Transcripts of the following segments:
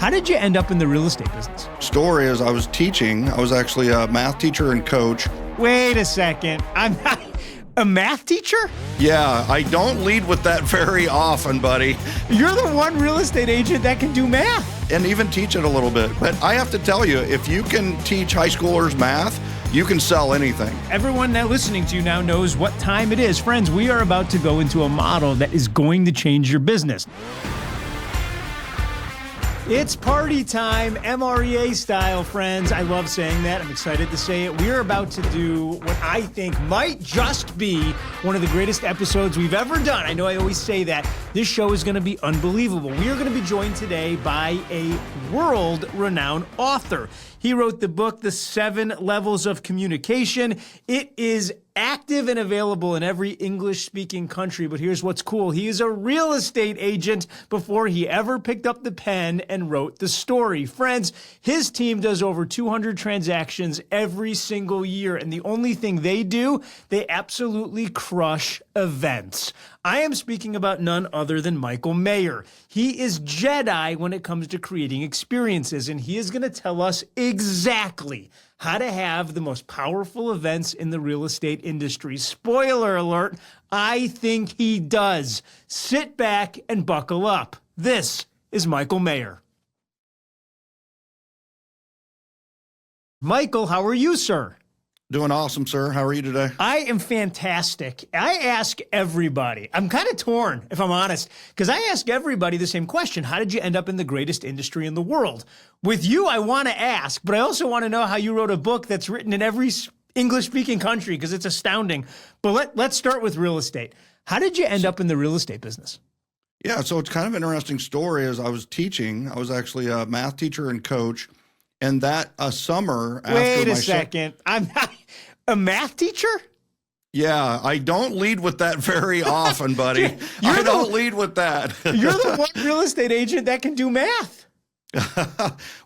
How did you end up in the real estate business? Story is I was teaching. I was actually a math teacher and coach. Wait a second. I'm not a math teacher? Yeah, I don't lead with that very often, buddy. You're the one real estate agent that can do math. And even teach it a little bit. But I have to tell you, if you can teach high schoolers math, you can sell anything. Everyone that listening to you now knows what time it is. Friends, we are about to go into a model that is going to change your business. It's party time, MREA style, friends. I love saying that. I'm excited to say it. We're about to do what I think might just be one of the greatest episodes we've ever done. I know I always say that. This show is going to be unbelievable. We are going to be joined today by a world-renowned author. He wrote the book, The 7 Levels of Communication. It is active and available in every English-speaking country, but here's what's cool. He is a real estate agent before he ever picked up the pen and wrote the story. Friends, his team does over 200 transactions every single year, and the only thing they do, they absolutely crush events. I am speaking about none other than Michael Maher. He is Jedi when it comes to creating experiences, and he is going to tell us exactly how to have the most powerful events in the real estate industry. Spoiler alert, I think he does. Sit back and buckle up. This is Michael Maher. Michael, how are you, sir? Doing awesome, sir. How are you today? I am fantastic. I ask everybody, I'm kind of torn, if I'm honest, because I ask everybody the same question. How did you end up in the greatest industry in the world? With you, I want to ask, but I also want to know how you wrote a book that's written in every English-speaking country, because it's astounding. But let's start with real estate. How did you end up in the real estate business? Yeah, so it's kind of an interesting story. As I was teaching, I was actually a math teacher and coach. And that summer after Wait a second. I'm not a math teacher? Yeah, I don't lead with that very often, buddy. I don't lead with that. You're the one real estate agent that can do math.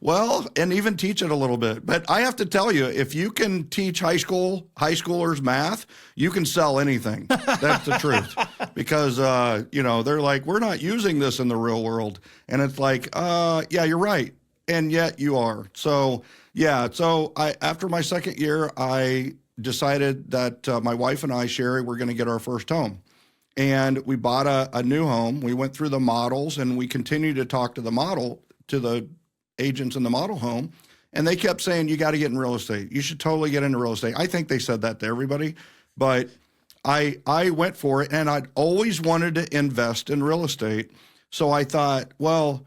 Well, and even teach it a little bit. But I have to tell you, if you can teach high schoolers math, you can sell anything. That's the truth. Because, they're like, we're not using this in the real world. And it's like, yeah, you're right. And yet you are. So, yeah. So after my second year, I decided that my wife and I, Sherry, were going to get our first home. And we bought a new home. We went through the models and we continued to talk to the agents in the model home. And they kept saying, you got to get in real estate. You should totally get into real estate. I think they said that to everybody, but I went for it, and I'd always wanted to invest in real estate. So I thought, well,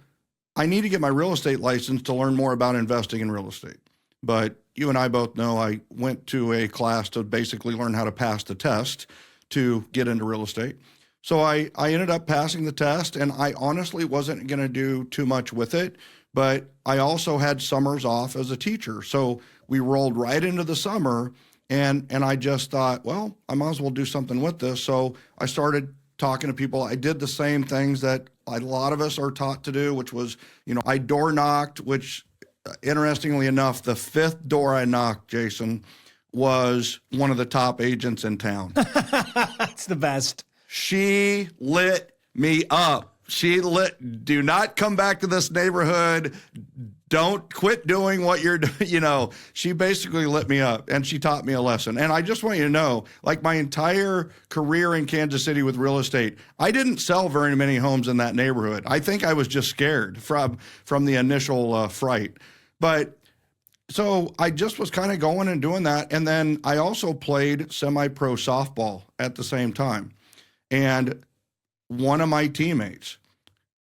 I need to get my real estate license to learn more about investing in real estate. But you and I both know I went to a class to basically learn how to pass the test to get into real estate. So I ended up passing the test, and I honestly wasn't going to do too much with it, but I also had summers off as a teacher. So we rolled right into the summer, and I just thought, well, I might as well do something with this. So I started talking to people. I did the same things that a lot of us are taught to do, which was, I door knocked, which interestingly enough, the 5th door I knocked, Jason, was one of the top agents in town. That's the best. She lit me up. Do not come back to this neighborhood. Don't quit doing what you're doing. She basically lit me up, and she taught me a lesson. And I just want you to know, like my entire career in Kansas City with real estate, I didn't sell very many homes in that neighborhood. I think I was just scared from the initial fright. But so I just was kind of going and doing that. And then I also played semi-pro softball at the same time. And one of my teammates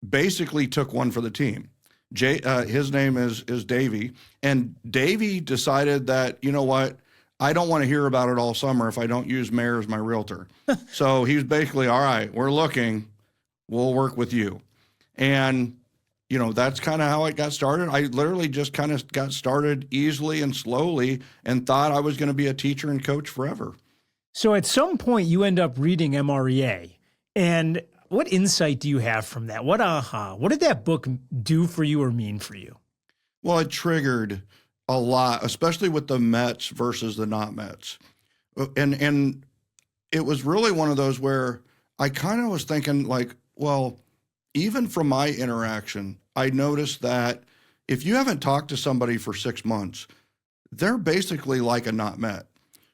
basically took one for the team. His name is Davey, and Davey decided that, you know what, I don't want to hear about it all summer if I don't use Maher as my realtor. So he was basically, all right, we're looking, we'll work with you. And, that's kind of how it got started. I literally just kind of got started easily and slowly and thought I was going to be a teacher and coach forever. So at some point you end up reading MREA, and what insight do you have from that? What did that book do for you or mean for you? Well, it triggered a lot, especially with the Mets versus the not Mets. And it was really one of those where I kind of was thinking like, well, even from my interaction, I noticed that if you haven't talked to somebody for 6 months, they're basically like a not met.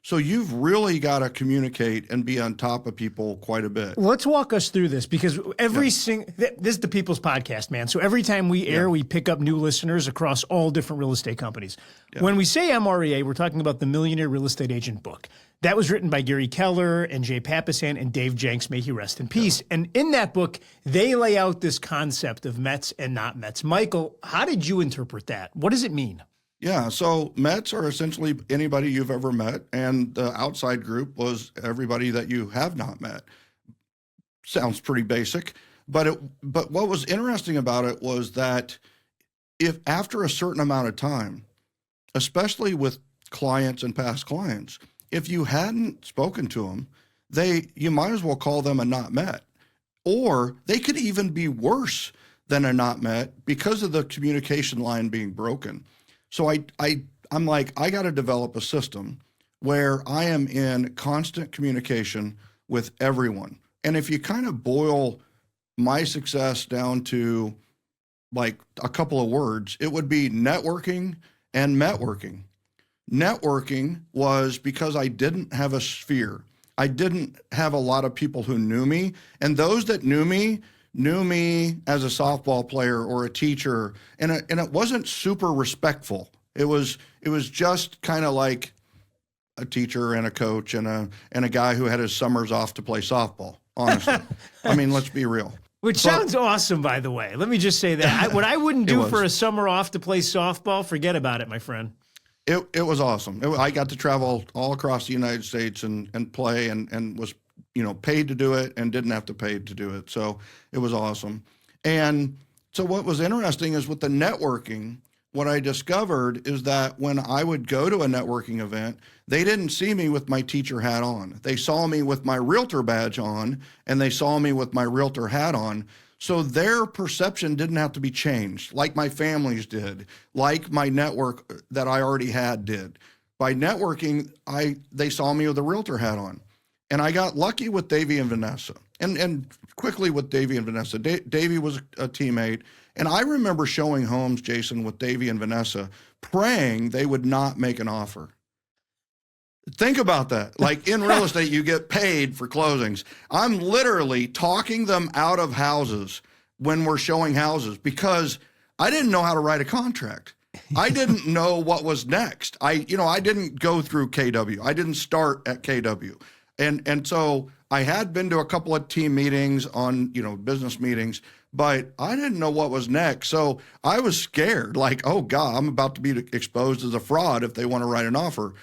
So you've really got to communicate and be on top of people quite a bit. Let's walk us through this, because this is the People's Podcast, man. So every time we air, we pick up new listeners across all different real estate companies. Yeah. When we say MREA, we're talking about the Millionaire Real Estate Agent book. That was written by Gary Keller and Jay Papasan and Dave Jenks, may he rest in peace. Yeah. And in that book, they lay out this concept of Mets and not Mets. Michael, how did you interpret that? What does it mean? Yeah, so Mets are essentially anybody you've ever met, and the outside group was everybody that you have not met. Sounds pretty basic, but what was interesting about it was that if after a certain amount of time, especially with clients and past clients, if you hadn't spoken to them, you might as well call them a not met, or they could even be worse than a not met because of the communication line being broken. So I'm like, I got to develop a system where I am in constant communication with everyone. And if you kind of boil my success down to like a couple of words, it would be networking and metworking. Networking was because I didn't have a sphere. I didn't have a lot of people who knew me. And those that knew me as a softball player or a teacher, and it wasn't super respectful. It was just kind of like a teacher and a coach and a guy who had his summers off to play softball. Honestly, I mean, let's be real. Which sounds awesome, by the way. Let me just say that what I wouldn't do for a summer off to play softball, forget about it, my friend. It was awesome. I got to travel all across the United States and play and was paid to do it and didn't have to pay to do it. So it was awesome. And so what was interesting is with the networking, what I discovered is that when I would go to a networking event, they didn't see me with my teacher hat on. They saw me with my realtor badge on, and they saw me with my realtor hat on. So their perception didn't have to be changed, like my family's did, like my network that I already had did. By networking, they saw me with a realtor hat on. And I got lucky with Davey and Vanessa, and quickly with Davey and Vanessa. Davey was a teammate, and I remember showing homes, Jason, with Davey and Vanessa, praying they would not make an offer. Think about that. Like in real estate, you get paid for closings. I'm literally talking them out of houses when we're showing houses because I didn't know how to write a contract. I didn't know what was next. I didn't go through KW. I didn't start at KW. And so I had been to a couple of team meetings on, business meetings, but I didn't know what was next. So I was scared, like, oh God, I'm about to be exposed as a fraud if they want to write an offer.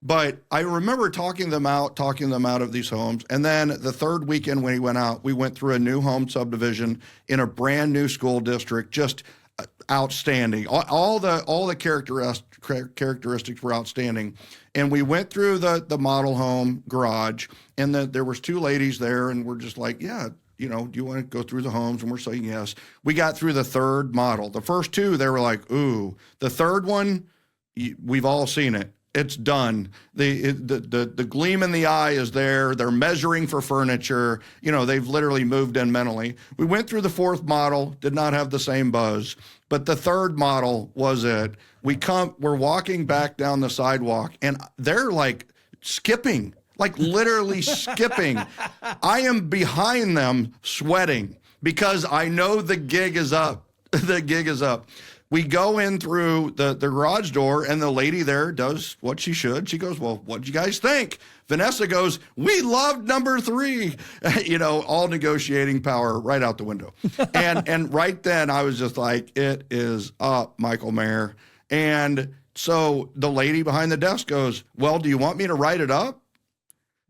But I remember talking them out of these homes. And then the third weekend when he went out, we went through a new home subdivision in a brand new school district, just outstanding. All the characteristics were outstanding. And we went through the model home garage, and there was two ladies there, and we're just like, yeah, do you want to go through the homes? And we're saying yes. We got through the third model. The first two, they were like, ooh. The third one, we've all seen it. It's done. The gleam in the eye is there. They're measuring for furniture. They've literally moved in mentally. We went through the fourth model, did not have the same buzz, but the third model was it. We're walking back down the sidewalk, and they're like skipping, like literally skipping. I am behind them sweating because I know the gig is up. The gig is up. We go in through the garage door, and the lady there does what she should. She goes, well, what'd you guys think? Vanessa goes, we loved number 3. All negotiating power right out the window. And right then I was just like, it is up, Michael Maher. And so the lady behind the desk goes, well, do you want me to write it up?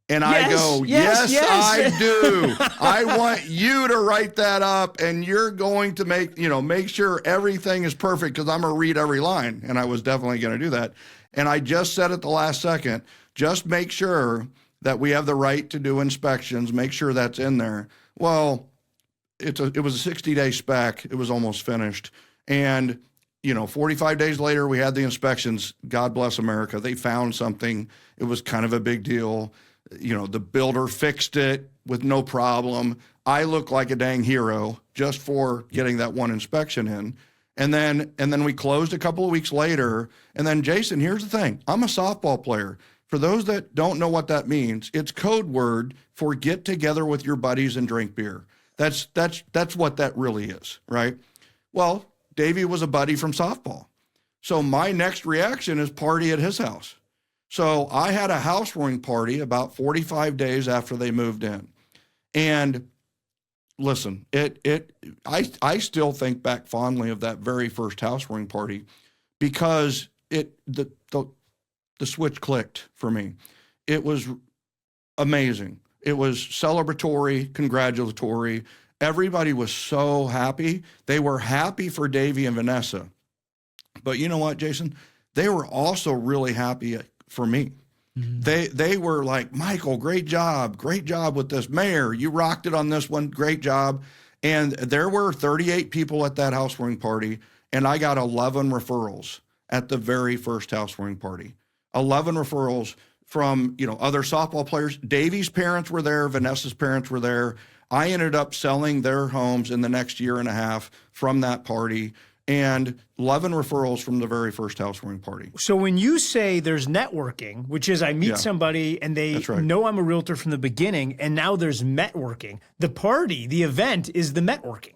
And I go, yes, I do. I want you to write that up, and you're going to make sure everything is perfect because I'm going to read every line. And I was definitely going to do that. And I just said at the last second, just make sure that we have the right to do inspections. Make sure that's in there. Well, it was a 60-day spec. It was almost finished. And 45 days later, we had the inspections. God bless America. They found something. It was kind of a big deal. the builder fixed it with no problem. I look like a dang hero just for getting that one inspection in. And then we closed a couple of weeks later. And then, Jason, here's the thing. I'm a softball player. For those that don't know what that means, it's code word for get together with your buddies and drink beer. That's what that really is, right? Well, Davey was a buddy from softball. So my next reaction is party at his house. So I had a housewarming party about 45 days after they moved in. And listen, I still think back fondly of that very first housewarming party because the switch clicked for me. It was amazing. It was celebratory, congratulatory. Everybody was so happy. They were happy for Davey and Vanessa. But you know what, Jason? They were also really happy for me. Mm-hmm. They were like, Michael, great job with this. Maher, you rocked it on this one, great job. And there were 38 people at that housewarming party, and I got 11 referrals at the very first housewarming party. 11 referrals from, other softball players. Davey's parents were there. Vanessa's parents were there. I ended up selling their homes in the next year and a half from that party, and 11 referrals from the very first housewarming party. So when you say there's networking, which is I meet somebody and they know I'm a realtor from the beginning, and now there's networking. The party, the event is the networking.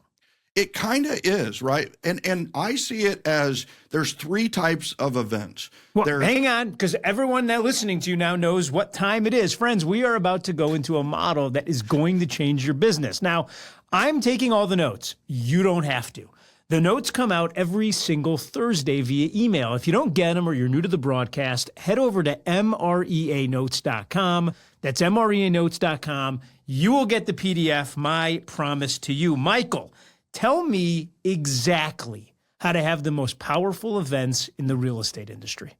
It kind of is, right? And I see it as there's three types of events. Well, hang on, because everyone now listening to you now knows what time it is. Friends, we are about to go into a model that is going to change your business. Now, I'm taking all the notes. You don't have to. The notes come out every single Thursday via email. If you don't get them or you're new to the broadcast, head over to MREAnotes.com. That's MREAnotes.com. You will get the PDF, my promise to you. Michael, tell me exactly how to have the most powerful events in the real estate industry.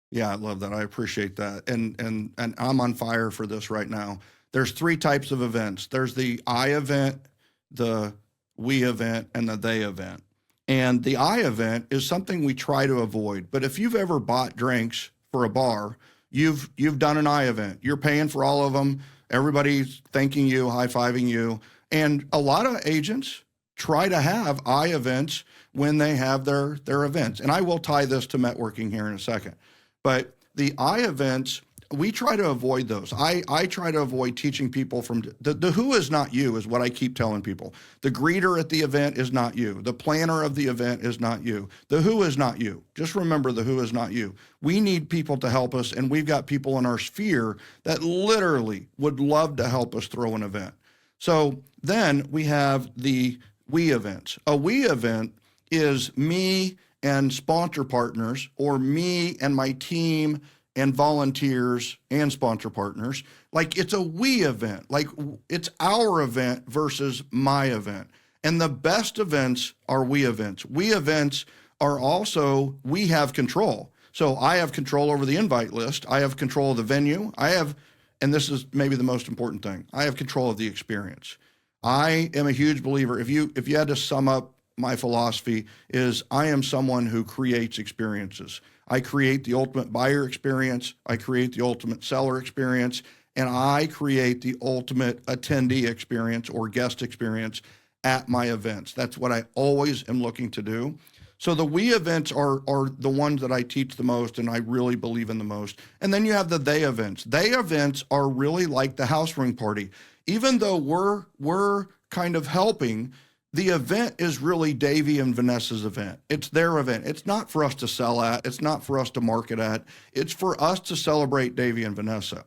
Yeah, I love that. I appreciate that. And I'm on fire for this right now. There's three types of events. There's the I event, the we event, and the they event. And the I event is something we try to avoid. But if you've ever bought drinks for a bar, you've done an I event. You're paying for all of them. Everybody's thanking you, high-fiving you. And a lot of agents try to have I events when they have their events. And I will tie this to networking here in a second. But the I events, we try to avoid those. I try to avoid teaching people from the who is not you is what I keep telling people. The greeter at the event is not you. The planner of the event is not you. The who is not you. Just remember the who is not you. We need people to help us, and we've got people in our sphere that literally would love to help us throw an event. So then we have the we events. A we event is me and sponsor partners, or me and my team and volunteers and sponsor partners. Like, it's a we event. Like, it's our event versus my event. And the best events are we events. We events are also, we have control. So I have control over the invite list. I have control of the venue. And this is maybe the most important thing, I have control of the experience. I am a huge believer. If you had to sum up my philosophy, is I am someone who creates experiences. I create the ultimate buyer experience, I create the ultimate seller experience, and I create the ultimate attendee experience or guest experience at my events. That's what I always am looking to do. So the we events are the ones that I teach the most and I really believe in the most. And then you have the they events. They events are really like the housewarming party. Even though we're kind of helping, the event is really Davey and Vanessa's event. It's their event. It's not for us to sell at. It's not for us to market at. It's for us to celebrate Davey and Vanessa.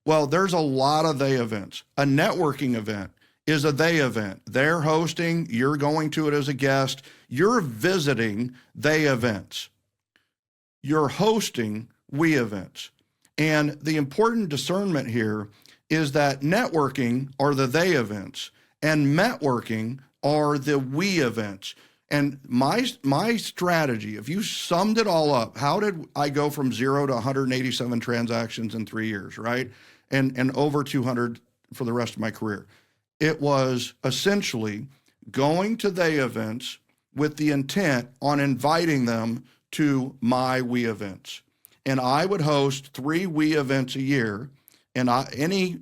Well, there's a lot of they events. A networking event is a they event. They're hosting. You're going to it as a guest. You're visiting they events. You're hosting we events. And the important discernment here is that networking are the they events and networking are the we events. And my strategy, if you summed it all up, how did I go from 0 to 187 transactions in 3 years, right? And over 200 for the rest of my career. It was essentially going to they events with the intent on inviting them to my we events. And I would host 3 we events a year. And any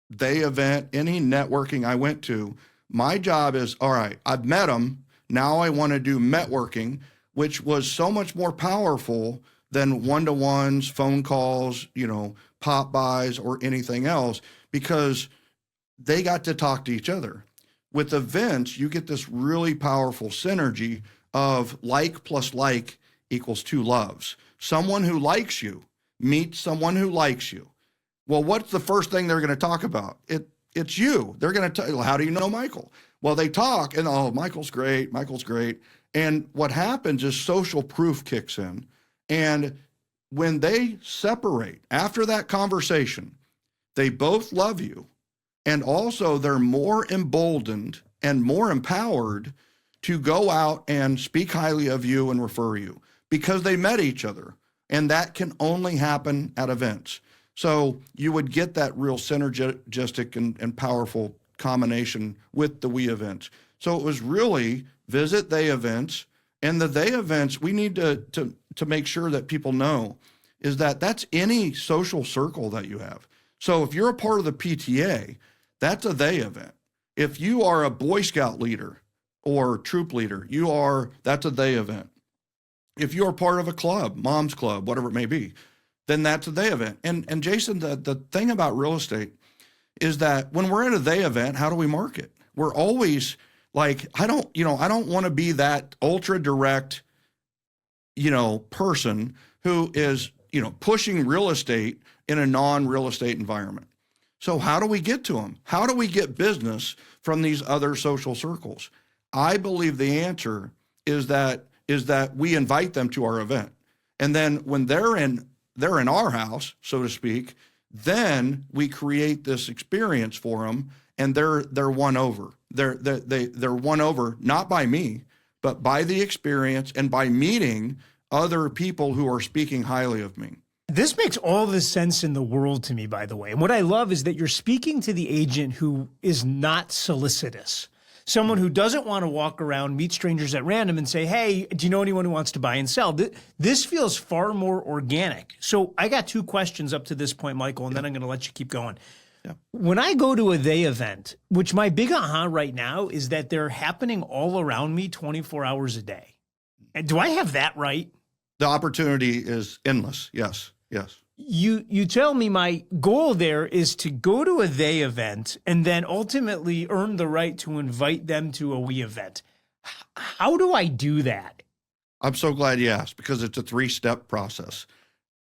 they event, any networking I went to, my job is, all right, I've met them. Now I want to do networking, which was so much more powerful than one-to-ones, phone calls, pop buys or anything else, because they got to talk to each other. With events, you get this really powerful synergy of like plus like equals two loves. Someone who likes you meets someone who likes you. Well, what's the first thing they're going to talk about? It's you. They're going to tell you, how do you know Michael? Well, they talk and, oh, Michael's great. And what happens is social proof kicks in. And when they separate after that conversation, they both love you. And also they're more emboldened and more empowered to go out and speak highly of you and refer you because they met each other. And that can only happen at events. So you would get that real synergistic and powerful combination with the we events. So it was really visit they events. And the they events, we need to make sure that people know is that that's any social circle that you have. So if you're a part of the PTA, that's a they event. If you are a Boy Scout leader or troop leader, that's a they event. If you're part of a club, mom's club, whatever it may be, then that's a they event. And Jason, the thing about real estate is that when we're at a they event, how do we market? We're always like, I don't want to be that ultra direct, person who is, pushing real estate in a non-real estate environment. So how do we get to them? How do we get business from these other social circles? I believe the answer is that we invite them to our event. And then when they're in our house, so to speak, then we create this experience for them, and they're won over. They're won over not by me, but by the experience and by meeting other people who are speaking highly of me. This makes all the sense in the world to me, by the way. And what I love is that you're speaking to the agent who is not solicitous. Someone who doesn't want to walk around, meet strangers at random and say, hey, do you know anyone who wants to buy and sell? This feels far more organic. So I got two questions up to this point, Michael, and then I'm going to let you keep going. Yeah. When I go to a they event, which my big aha right now is that they're happening all around me 24 hours a day. And do I have that right? The opportunity is endless. Yes. You tell me my goal there is to go to a they event and then ultimately earn the right to invite them to a we event. How do I do that? I'm so glad you asked, because it's a 3-step process.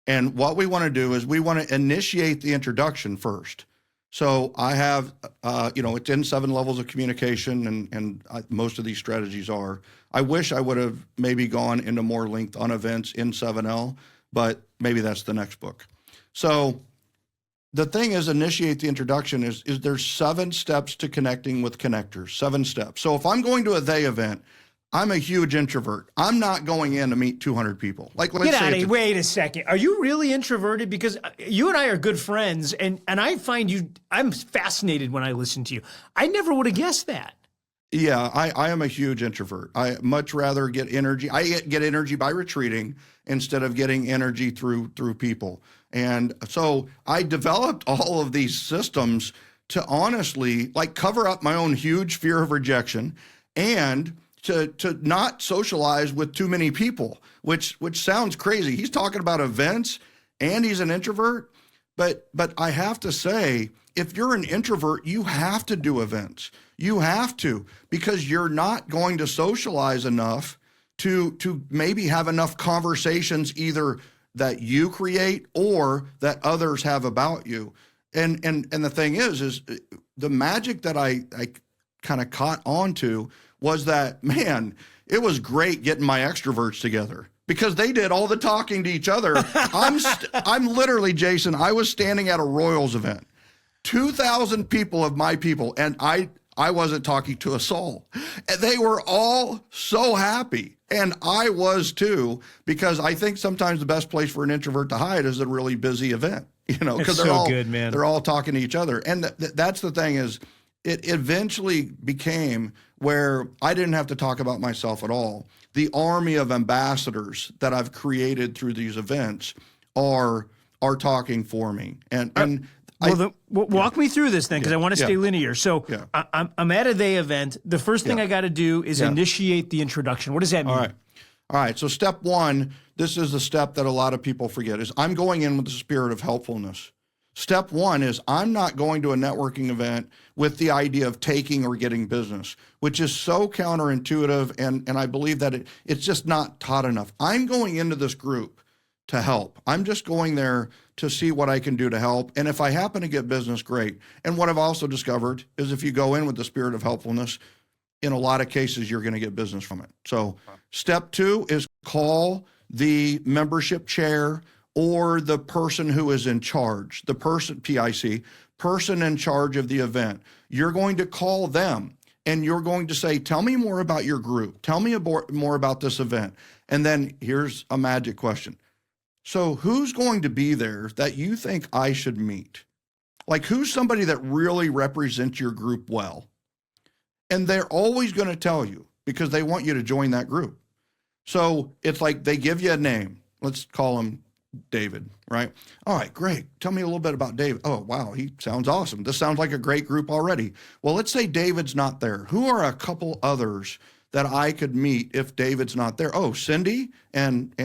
And what we want to do is we want to initiate the introduction first. So I have, it's in 7 levels of communication, and most of these strategies are. I wish I would have maybe gone into more length on events in 7L, but maybe that's the next book. So the thing is, initiate the introduction is there's 7 steps to connecting with connectors, 7 steps. So if I'm going to a they event, I'm a huge introvert. I'm not going in to meet 200 people. Like, let's Get out of here. Wait a second. Are you really introverted? Because you and I are good friends, and I find I'm fascinated when I listen to you. I never would have guessed that. Yeah, I am a huge introvert. I much rather get energy. I get energy by retreating instead of getting energy through people. And so I developed all of these systems to honestly cover up my own huge fear of rejection and to not socialize with too many people, which sounds crazy. He's talking about events and he's an introvert, but I have to say, if you're an introvert, you have to do events. You have to, because you're not going to socialize enough to maybe have enough conversations either that you create or that others have about you. And the thing is the magic that I kind of caught on to was that, man, it was great getting my extroverts together because they did all the talking to each other. I'm literally, Jason, I was standing at a Royals event, 2,000 people of my people, and I wasn't talking to a soul. And they were all so happy. And I was too, because I think sometimes the best place for an introvert to hide is a really busy event, because they're all talking to each other. And that's the thing is, it eventually became where I didn't have to talk about myself at all. The army of ambassadors that I've created through these events are talking for me. And Walk me through this then, because I want to stay linear. So I'm at a day event. The first thing I got to do is initiate the introduction. What does that mean? All right. So step one, this is the step that a lot of people forget, is I'm going in with the spirit of helpfulness. Step one is I'm not going to a networking event with the idea of taking or getting business, which is so counterintuitive, and I believe that it's just not taught enough. I'm going into this group to help. I'm just going there to see what I can do to help. And if I happen to get business, great. And what I've also discovered is if you go in with the spirit of helpfulness, in a lot of cases, you're going to get business from it. So step two is call the membership chair or the person who is in charge, the person, PIC, person in charge of the event. You're going to call them and you're going to say, tell me more about your group. Tell me more about this event. And then here's a magic question. So who's going to be there that you think I should meet? Like, who's somebody that really represents your group well? And they're always going to tell you because they want you to join that group. So it's like they give you a name. Let's call him David, right? All right, great. Tell me a little bit about David. Oh, wow, he sounds awesome. This sounds like a great group already. Well, let's say David's not there. Who are a couple others that I could meet if David's not there? Oh, Cindy and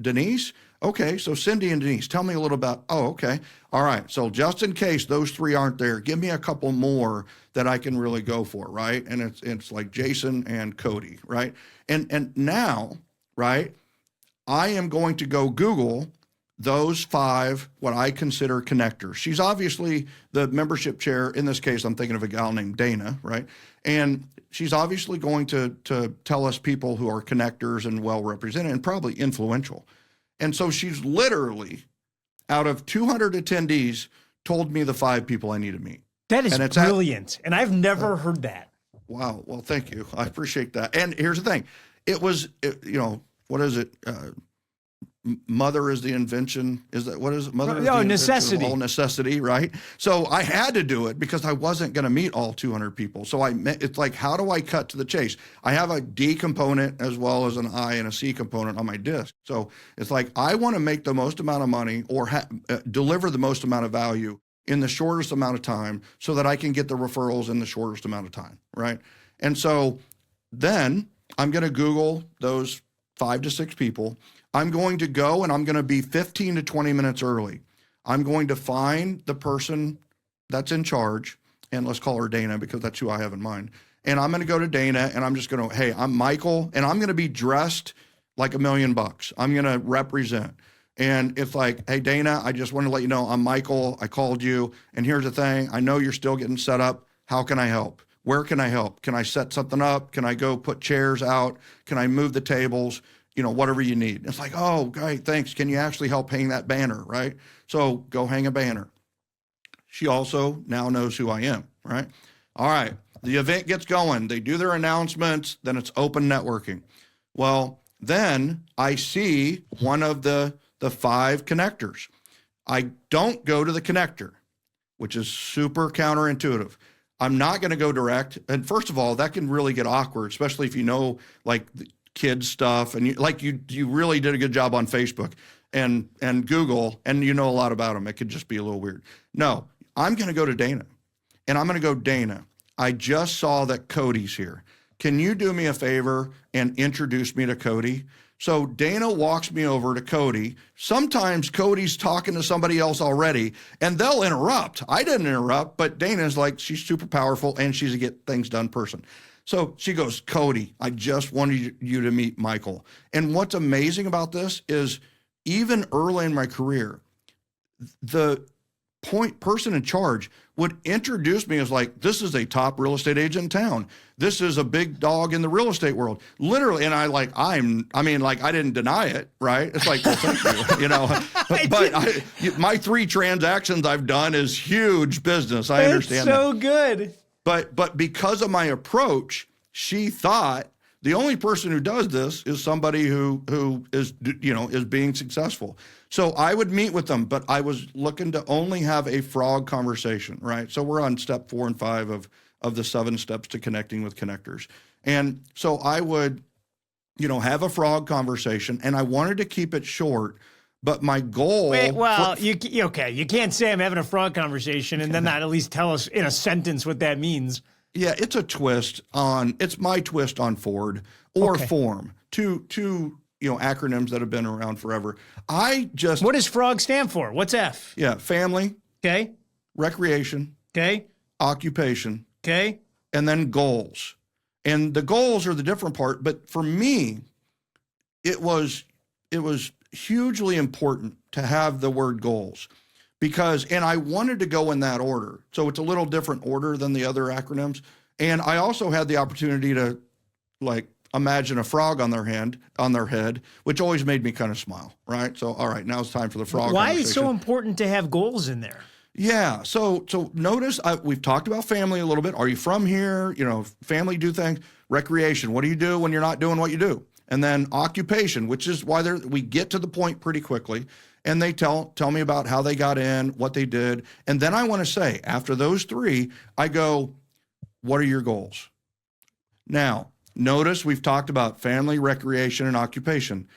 Denise. Okay, so Cindy and Denise, tell me a little about, okay. All right, so just in case those three aren't there, give me a couple more that I can really go for, right? And it's like Jason and Cody, right? And now, right, I am going to go Google those 5, what I consider connectors. She's obviously the membership chair. In this case, I'm thinking of a gal named Dana, right? And she's obviously going to tell us people who are connectors and well represented and probably influential. And so she's literally, out of 200 attendees, told me the 5 people I need to meet. That is brilliant. And I've never heard that. Wow. Well, thank you. I appreciate that. And here's the thing. It was, what is it? Mother is the invention. Is that, what is it? Mother is the necessity. All necessity, right? So I had to do it because I wasn't going to meet all 200 people. So it's like, how do I cut to the chase? I have a D component as well as an I and a C component on my disc. So it's like, I want to make the most amount of money or deliver the most amount of value in the shortest amount of time so that I can get the referrals in the shortest amount of time, right? And so then I'm going to Google those 5 to 6 people. I'm going to go and I'm going to be 15 to 20 minutes early. I'm going to find the person that's in charge, and let's call her Dana because that's who I have in mind. And I'm going to go to Dana and I'm just going to, hey, I'm Michael, and I'm going to be dressed like $1 million. I'm going to represent. And it's like, hey, Dana, I just want to let you know I'm Michael. I called you. And here's the thing. I know you're still getting set up. How can I help? Where can I help? Can I set something up? Can I go put chairs out? Can I move the tables? Whatever you need. It's like, oh, great, thanks. Can you actually help hang that banner, right? So go hang a banner. She also now knows who I am, right? All right, the event gets going. They do their announcements, then it's open networking. Well, then I see one of the 5 connectors. I don't go to the connector, which is super counterintuitive. I'm not going to go direct. And first of all, that can really get awkward, especially if you know, like, kids stuff, and you really did a good job on Facebook and Google, and you know a lot about them. It could just be a little weird. No, I'm going to go to Dana, and I'm going to go, Dana, I just saw that Cody's here. Can you do me a favor and introduce me to Cody? So Dana walks me over to Cody. Sometimes Cody's talking to somebody else already, and they'll interrupt. I didn't interrupt, but Dana's like, she's super powerful, and she's a get things done person. So she goes, Cody, I just wanted you to meet Michael. And what's amazing about this is even early in my career, the person in charge would introduce me as like, this is a top real estate agent in town. This is a big dog in the real estate world. Literally. And I didn't deny it, right? It's like, well, thank you, but my 3 transactions I've done is huge business. I understand that. It's so good. But because of my approach, she thought the only person who does this is somebody who is being successful. So I would meet with them, but I was looking to only have a frog conversation, right? So we're on step 4 and 5 of the 7 steps to connecting with connectors. And so I would, have a frog conversation, and I wanted to keep it short, But my goal. Wait, well, okay. You can't say I'm having a frog conversation and then not at least tell us in a sentence what that means. Yeah, it's my twist on Ford or form. Two acronyms that have been around forever. What does FROG stand for? What's F? Yeah, family. Okay. Recreation. Okay. Occupation. Okay. And then goals. And the goals are the different part, but for me, it was hugely important to have the word goals and I wanted to go in that order. So it's a little different order than the other acronyms. And I also had the opportunity to imagine a frog on their head, which always made me kind of smile, right? So, all right, now it's time for the frog. Why is it so important to have goals in there? Yeah. So notice we've talked about family a little bit. Are you from here? Family do things. Recreation. What do you do when you're not doing what you do? And then occupation, which is why we get to the point pretty quickly. And they tell me about how they got in, what they did. And then I want to say, after those three, I go, what are your goals? Now, notice we've talked about family, recreation, and occupation.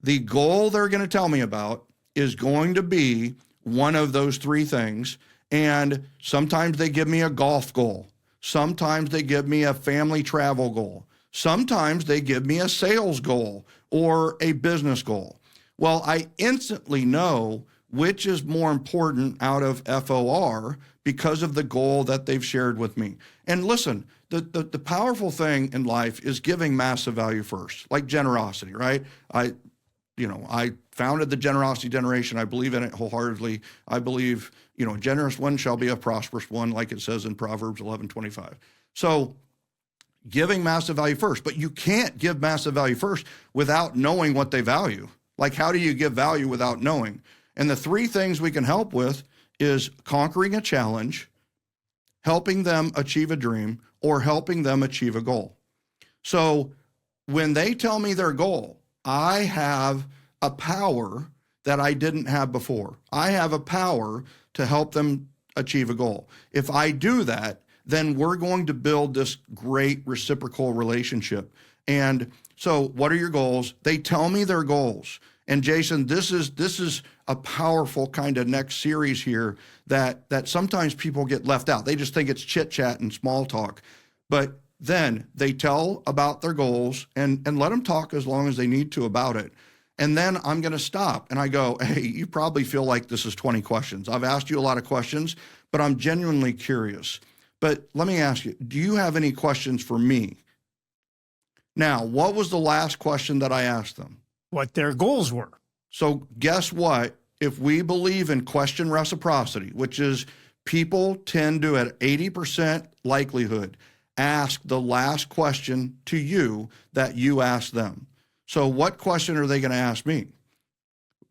The goal they're going to tell me about is going to be one of those three things. And sometimes they give me a golf goal. Sometimes they give me a family travel goal. Sometimes they give me a sales goal or a business goal. Well, I instantly know which is more important out of FOR because of the goal that they've shared with me. And listen, the powerful thing in life is giving massive value first, like generosity, right? I founded the Generosity Generation. I believe in it wholeheartedly. I believe, a generous one shall be a prosperous one, like it says in Proverbs 11:25. So giving massive value first, but you can't give massive value first without knowing what they value. Like, how do you give value without knowing? And the three things we can help with is conquering a challenge, helping them achieve a dream, or helping them achieve a goal. So when they tell me their goal, I have a power that I didn't have before. I have a power to help them achieve a goal. If I do that, then we're going to build this great reciprocal relationship. And so what are your goals? They tell me their goals. And Jason, this is a powerful kind of next series here that sometimes people get left out. They just think it's chit chat and small talk. But then they tell about their goals and let them talk as long as they need to about it. And then I'm going to stop and I go, hey, you probably feel like this is 20 questions. I've asked you a lot of questions, but I'm genuinely curious. But let me ask you, do you have any questions for me? Now, what was the last question that I asked them? What their goals were. So guess what? If we believe in question reciprocity, which is people tend to, at 80% likelihood, ask the last question to you that you ask them. So what question are they going to ask me?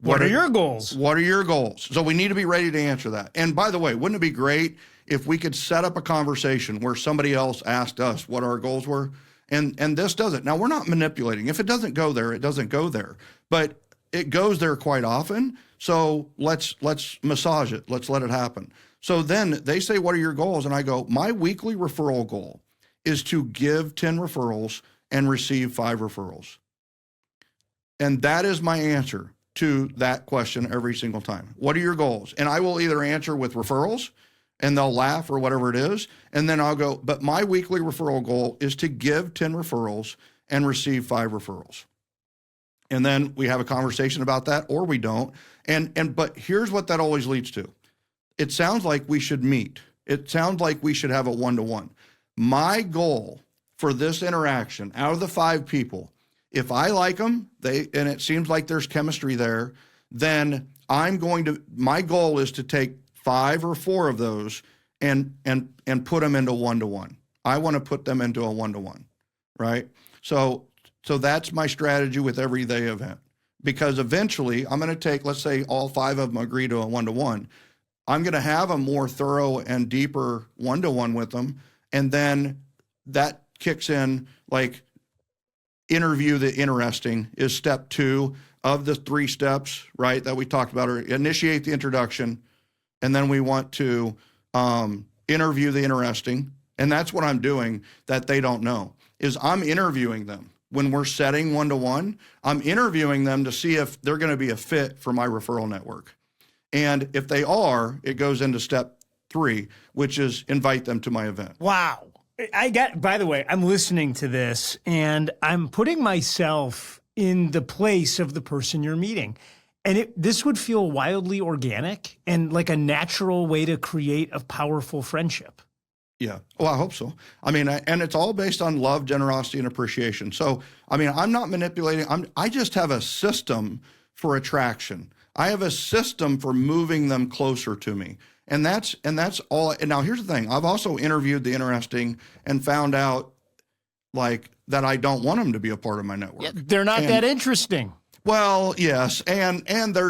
What are your goals? What are your goals? So we need to be ready to answer that. And by the way, wouldn't it be great if we could set up a conversation where somebody else asked us what our goals were? And this does it. Now, we're not manipulating. If it doesn't go there, it doesn't go there. But it goes there quite often. So let's massage it. Let's let it happen. So then they say, what are your goals? And I go, my weekly referral goal is to give 10 referrals and receive 5 referrals. And that is my answer to that question every single time. What are your goals? And I will either answer with referrals, and they'll laugh or whatever it is. And then I'll go, but my weekly referral goal is to give 10 referrals and receive 5 referrals. And then we have a conversation about that, or we don't. But here's what that always leads to. It sounds like we should meet. It sounds like we should have a one-to-one. My goal for this interaction, out of the 5 people, if I like them, and it seems like there's chemistry there, then my goal is to take 5 or 4 of those and put them into one-to-one. I want to put them into a one-to-one, right? So that's my strategy with everyday event, because eventually I'm going to take, let's say all 5 of them agree to a one-to-one. I'm going to have a more thorough and deeper one-to-one with them. And then that kicks in, like, interview the interesting is step 2 of the 3 steps, right, that we talked about, or initiate the introduction. And then we want to interview the interesting. And that's what I'm doing that they don't know, is I'm interviewing them. when we're setting one-to-one, I'm interviewing them to see if they're going to be a fit for my referral network. And if they are, it goes into step 3, which is invite them to my event. Wow. By the way, I'm listening to this and I'm putting myself in the place of the person you're meeting. And this would feel wildly organic and like a natural way to create a powerful friendship. Yeah. Well, I hope so. I mean, and it's all based on love, generosity, and appreciation. So, I mean, I'm not manipulating. I just have a system for attraction. I have a system for moving them closer to me. And that's all. And now here's the thing. I've also interviewed the interesting and found out like that I don't want them to be a part of my network. Yeah, they're not that interesting. Well, yes, and they're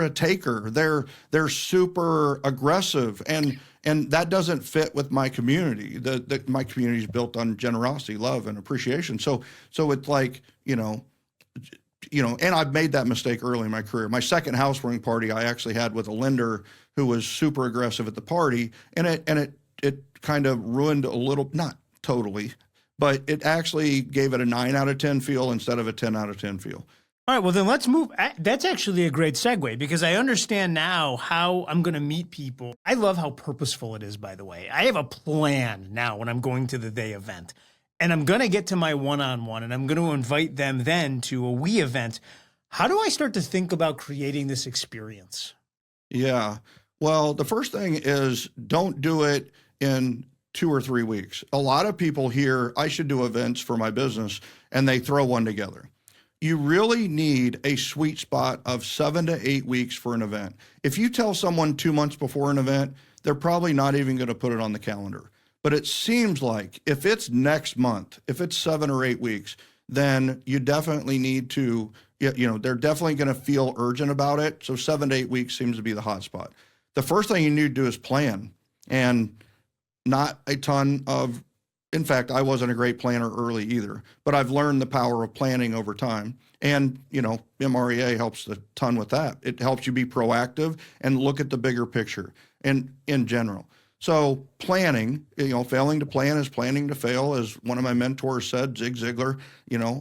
a taker. They're super aggressive, and that doesn't fit with my community. My community is built on generosity, love, and appreciation. So it's like and I've made that mistake early in my career. My second housewarming party I actually had with a lender who was super aggressive at the party, and it kind of ruined a little, not totally, but it actually gave it a 9 out of 10 feel instead of a 10 out of 10 feel. All right, well, then let's move. That's actually a great segue because I understand now how I'm going to meet people. I love how purposeful it is, by the way. I have a plan now when I'm going to the day event, and I'm going to get to my one-on-one, and I'm going to invite them then to a we event. How do I start to think about creating this experience? Yeah, well, the first thing is don't do it in 2 or 3 weeks. A lot of people hear, I should do events for my business, and they throw one together. You really need a sweet spot of 7 to 8 weeks for an event. If you tell someone 2 months before an event, they're probably not even going to put it on the calendar. But it seems like if it's next month, if it's 7 or 8 weeks, then you definitely need to, they're definitely going to feel urgent about it. So 7 to 8 weeks seems to be the hot spot. The first thing you need to do is plan, and not a ton of, in fact, I wasn't a great planner early either, but I've learned the power of planning over time. And, MREA helps a ton with that. It helps you be proactive and look at the bigger picture and in general. So planning, failing to plan is planning to fail, as one of my mentors said, Zig Ziglar,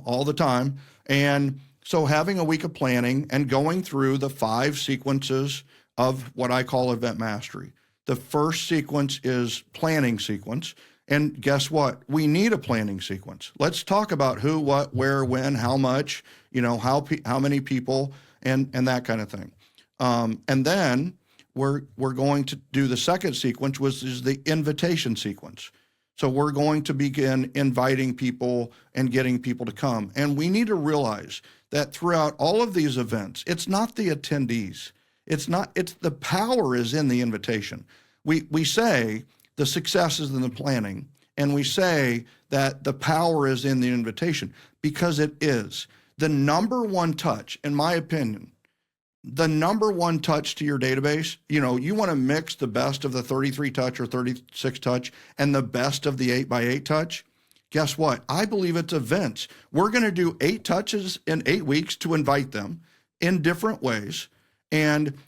all the time. And so having a week of planning and going through the 5 sequences of what I call event mastery. The first sequence is planning sequence. And guess what? We need a planning sequence. Let's talk about who, what, where, when, how much, how many people, and that kind of thing. And then we're going to do the second sequence, which is the invitation sequence. So we're going to begin inviting people and getting people to come. And we need to realize that throughout all of these events, it's not the attendees. It's the power is in the invitation. We say the success is in the planning, and we say that the power is in the invitation because it is. The number one touch, in my opinion, the number one touch to your database, you want to mix the best of the 33 touch or 36 touch and the best of the 8x8 touch. Guess what? I believe it's events. We're going to do 8 touches in 8 weeks to invite them in different ways. And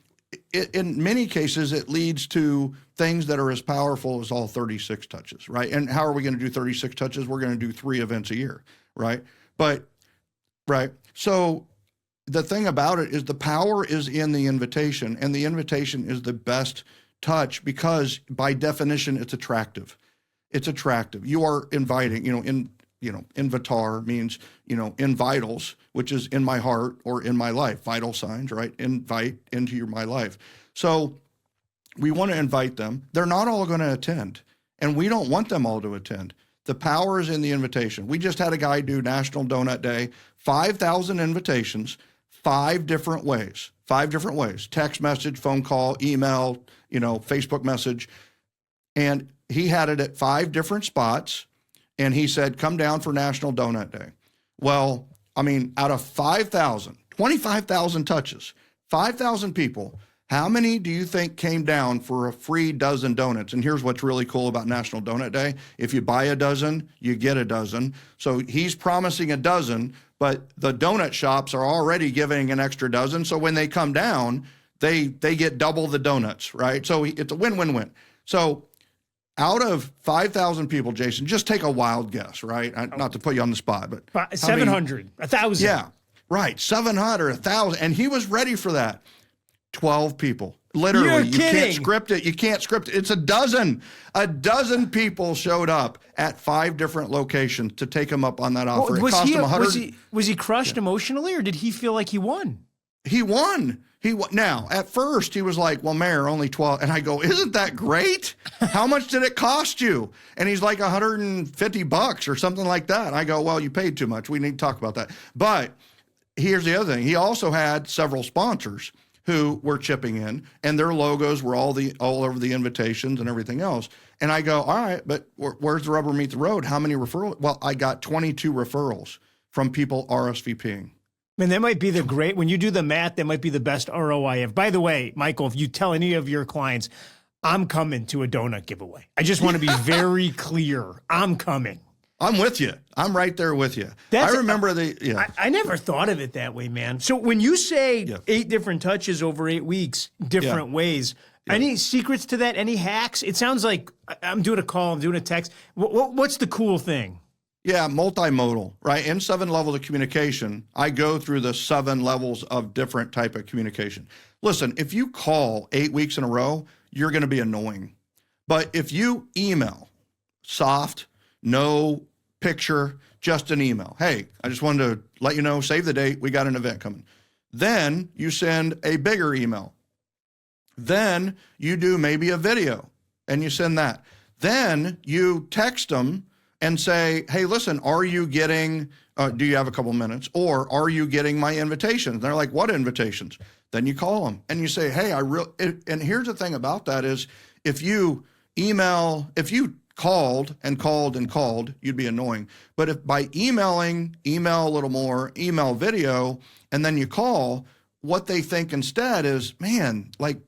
in many cases, it leads to things that are as powerful as all 36 touches, right? And how are we going to do 36 touches? We're going to do 3 events a year, right? So the thing about it is the power is in the invitation, and the invitation is the best touch because by definition, it's attractive. It's attractive. You are inviting, invitar means, in vitals, which is in my heart or in my life, vital signs, right? Invite into my life. So we want to invite them. They're not all going to attend, and we don't want them all to attend. The power is in the invitation. We just had a guy do National Donut Day, 5,000 invitations, 5 different ways, text message, phone call, email, Facebook message. And he had it at 5 different spots. And he said, come down for National Donut Day. Well, out of 5,000, 25,000 touches, 5,000 people, how many do you think came down for a free dozen donuts? And here's what's really cool about National Donut Day. If you buy a dozen, you get a dozen. So he's promising a dozen, but the donut shops are already giving an extra dozen. So when they come down, they get double the donuts, right? So it's a win-win-win. So Out of 5,000 people, Jason, just take a wild guess, right? Not to put you on the spot, but 700, 1,000. Yeah, right. 700, 1,000. And he was ready for that. 12 people. Literally, You're you kidding. can't script it. You can't script it. It's a dozen. A dozen people showed up at 5 different locations to take him up on that offer. Was it cost him 100. Was he crushed emotionally, or did he feel like he won? He won. Now, at first, he was like, well, Maher, only 12. And I go, isn't that great? How much did it cost you? And he's like $150 or something like that. I go, well, you paid too much. We need to talk about that. But here's the other thing. He also had several sponsors who were chipping in, and their logos were all over the invitations and everything else. And I go, all right, but where's the rubber meet the road? How many referrals? Well, I got 22 referrals from people RSVPing. Man, that might be when you do the math, that might be the best ROI. By the way, Michael, if you tell any of your clients, I'm coming to a donut giveaway. I just want to be very clear. I'm coming. I'm with you. I'm right there with you. I remember I never thought of it that way, man. So when you say 8 different touches over 8 weeks, different ways, any secrets to that? Any hacks? It sounds like I'm doing a call, I'm doing a text. What's the cool thing? Yeah, multimodal, right? In 7 levels of communication, I go through the 7 levels of different type of communication. Listen, if you call 8 weeks in a row, you're going to be annoying. But if you email, soft, no picture, just an email. Hey, I just wanted to let you know, save the date, we got an event coming. Then you send a bigger email. Then you do maybe a video and you send that. Then you text them and say, hey, listen, are you getting, do you have a couple minutes? Or are you getting my invitations? And they're like, what invitations? Then you call them and you say, hey, and here's the thing about that is if you called and called and called, you'd be annoying. But if by email a little more, email video, and then you call, what they think instead is, man, like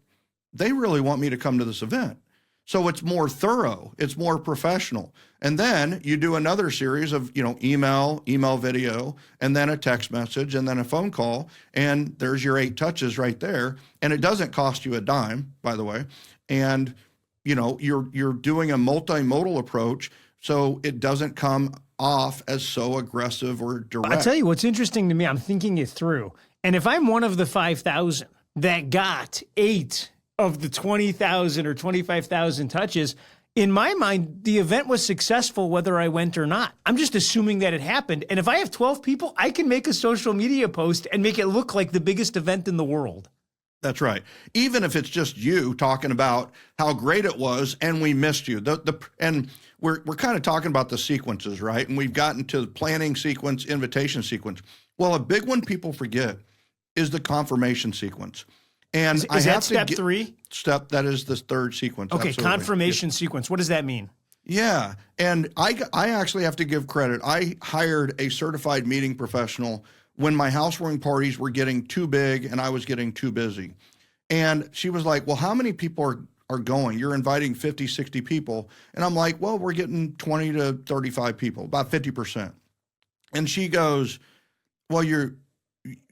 they really want me to come to this event. So it's more thorough, it's more professional. And then you do another series of, email video, and then a text message, and then a phone call, and there's your 8 touches right there. And it doesn't cost you a dime, by the way. And you're doing a multimodal approach, so it doesn't come off as so aggressive or direct. I'll tell you what's interesting to me, I'm thinking it through. And if I'm one of the 5,000 that got 8 of the 20,000 or 25,000 touches, in my mind, the event was successful whether I went or not. I'm just assuming that it happened. And if I have 12 people, I can make a social media post and make it look like the biggest event in the world. That's right. Even if it's just you talking about how great it was and we missed you. And we're kind of talking about the sequences, right? And we've gotten to the planning sequence, invitation sequence. Well, a big one people forget is the confirmation sequence. And is that step 3? That is the 3rd sequence. Okay, absolutely. confirmation sequence. What does that mean? Yeah, and I actually have to give credit. I hired a certified meeting professional when my housewarming parties were getting too big and I was getting too busy. And she was like, well, how many people are going? You're inviting 50, 60 people. And I'm like, well, we're getting 20 to 35 people, about 50%. And she goes, well, you're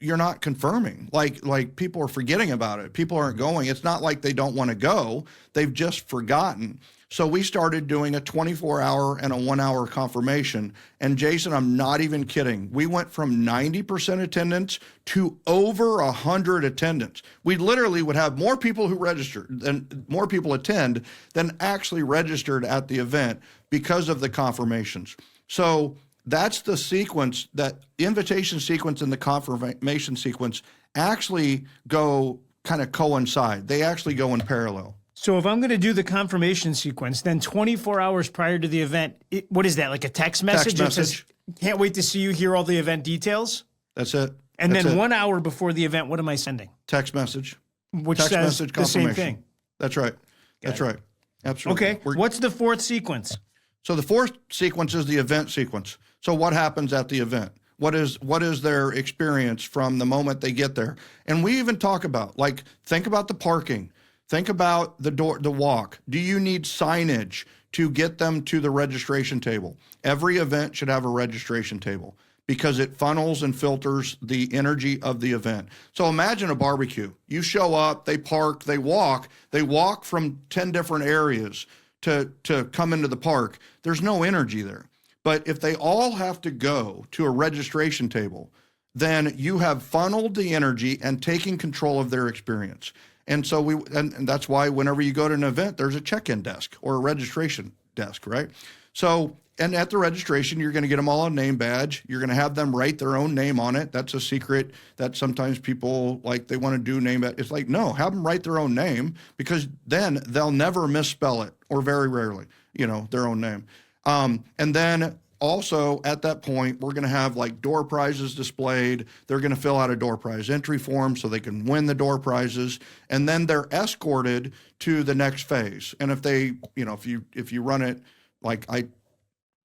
not confirming. Like people are forgetting about it. People aren't going. It's not like they don't want to go. They've just forgotten. So we started doing a 24-hour and a 1-hour confirmation. And Jason, I'm not even kidding. We went from 90% attendance to over 100 attendance. We literally would have more people who registered and more people attend than actually registered at the event because of the confirmations. So that's the sequence, that invitation sequence and the confirmation sequence actually go kind of coincide. They actually go in parallel. So if I'm going to do the confirmation sequence, then 24 hours prior to the event, what is that, like a text message? Text message. Can't wait to see you, hear all the event details? That's it. And then 1 hour before the event, what am I sending? Text message. Which text says message the same thing. That's right. That's right. Absolutely. Okay. What's the 4th sequence? So the 4th sequence is the event sequence. So what happens at the event? What is their experience from the moment they get there? And we even talk about, like, think about the parking. Think about the walk. Do you need signage to get them to the registration table? Every event should have a registration table because it funnels and filters the energy of the event. So imagine a barbecue. You show up, they park, they walk from 10 different areas to come into the park, there's no energy there. But if they all have to go to a registration table, then you have funneled the energy and taken control of their experience. And so and that's why whenever you go to an event, there's a check-in desk or a registration desk, right? So, and at the registration, you're going to get them all a name badge. You're going to have them write their own name on it. That's a secret that sometimes people they want to do name it. It's like, no, have them write their own name, because then they'll never misspell it, or very rarely, their own name. And then also at that point, we're going to have door prizes displayed. They're going to fill out a door prize entry form so they can win the door prizes. And then they're escorted to the next phase. And if they, if you run it like I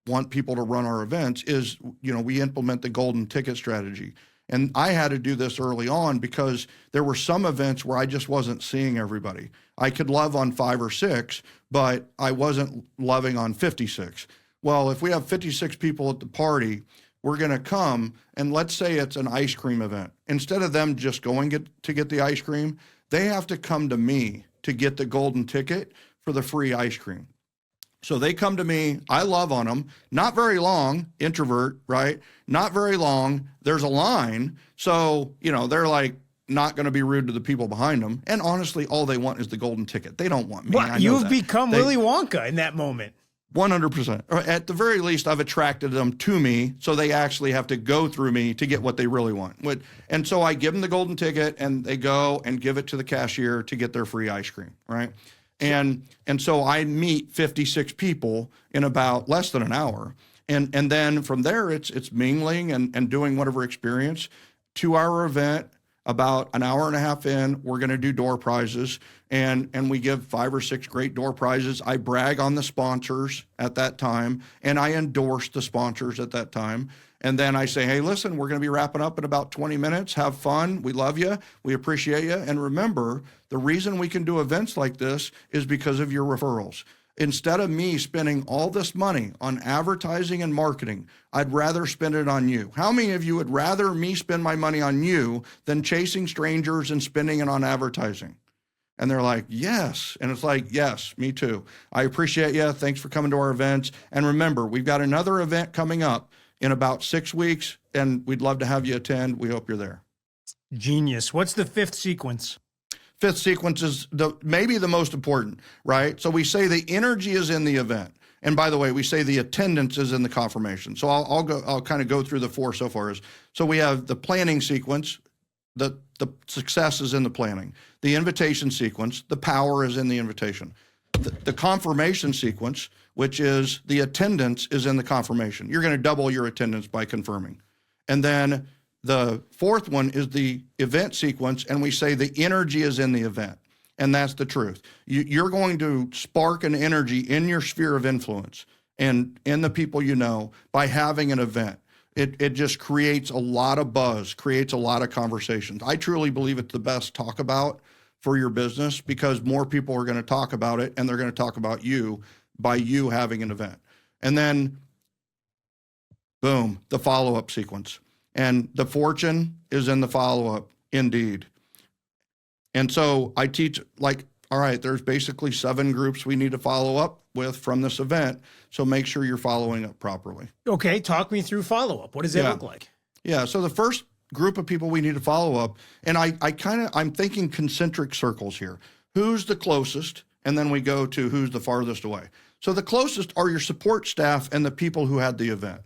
want people to run our events, is, we implement the golden ticket strategy. And I had to do this early on because there were some events where I just wasn't seeing everybody. I could love on 5 or 6, but I wasn't loving on 56. Well, if we have 56 people at the party, we're going to come, and let's say it's an ice cream event. Instead of them just going to get the ice cream, they have to come to me to get the golden ticket for the free ice cream. So they come to me, I love on them, not very long, introvert, right? Not very long. There's a line. So, they're not going to be rude to the people behind them. And honestly, all they want is the golden ticket. They don't want me. What? You've become Willy Wonka in that moment. 100%. At the very least, I've attracted them to me, so they actually have to go through me to get what they really want. And so I give them the golden ticket, and they go and give it to the cashier to get their free ice cream, right? And so I meet 56 people in about less than an hour. And then from there, it's mingling and doing whatever experience. 2-hour event. About an hour and a half in, we're going to do door prizes, and we give 5 or 6 great door prizes. I brag on the sponsors at that time, and I endorse the sponsors at that time. And then I say, hey, listen, we're going to be wrapping up in about 20 minutes. Have fun. We love you. We appreciate you. And remember, the reason we can do events like this is because of your referrals. Instead of me spending all this money on advertising and marketing, I'd rather spend it on you. How many of you would rather me spend my money on you than chasing strangers and spending it on advertising? And they're like, yes. And it's like, yes, me too. I appreciate you. Thanks for coming to our events. And remember, we've got another event coming up in about 6 weeks, and we'd love to have you attend. We hope you're there. Genius. What's the 5th sequence? 5th sequence is maybe the most important, right? So we say the energy is in the event. And by the way, we say the attendance is in the confirmation. So I'll kind of go through the 4 so far. So we have the planning sequence, the success is in the planning. The invitation sequence, the power is in the invitation. The confirmation sequence, which is the attendance, is in the confirmation. You're going to double your attendance by confirming. And then the 4th one is the event sequence, and we say the energy is in the event. And that's the truth. You're going to spark an energy in your sphere of influence and in the people you know by having an event. It just creates a lot of buzz, creates a lot of conversations. I truly believe it's the best talk about for your business, because more people are going to talk about it, and they're going to talk about you by you having an event. And then, boom, the follow-up sequence. And the fortune is in the follow-up, indeed. And so I teach, all right, there's basically 7 groups we need to follow up with from this event. So make sure you're following up properly. Okay, talk me through follow-up. What does that look like? Yeah, so the first group of people we need to follow up, and I'm thinking concentric circles here. Who's the closest? And then we go to who's the farthest away. So the closest are your support staff and the people who had the event.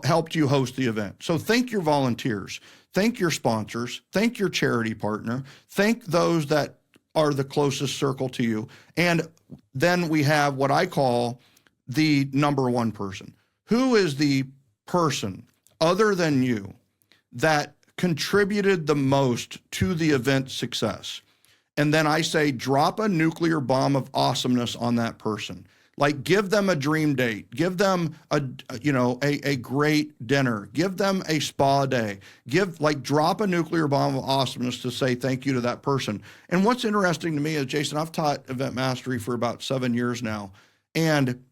Helped you host the event. So thank your volunteers, thank your sponsors, thank your charity partner, thank those that are the closest circle to you. And then we have what I call the number 1 person. Who is the person other than you that contributed the most to the event's success? And then I say, drop a nuclear bomb of awesomeness on that person. Give them a dream date, give them a great dinner, give them a spa day, drop a nuclear bomb of awesomeness to say thank you to that person. And what's interesting to me is, Jason, I've taught event mastery for about 7 years now. And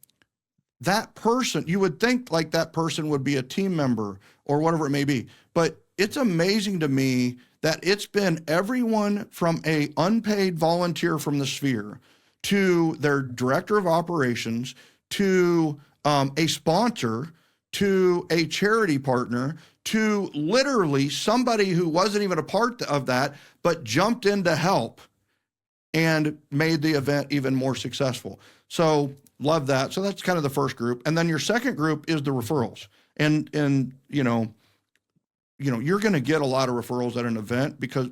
that person, you would think that person would be a team member or whatever it may be. But it's amazing to me that it's been everyone from a unpaid volunteer from the sphere to their director of operations, to a sponsor, to a charity partner, to literally somebody who wasn't even a part of that, but jumped in to help and made the event even more successful. So love that. So that's kind of the first group. And then your second group is the referrals. And you know, you're going to get a lot of referrals at an event because,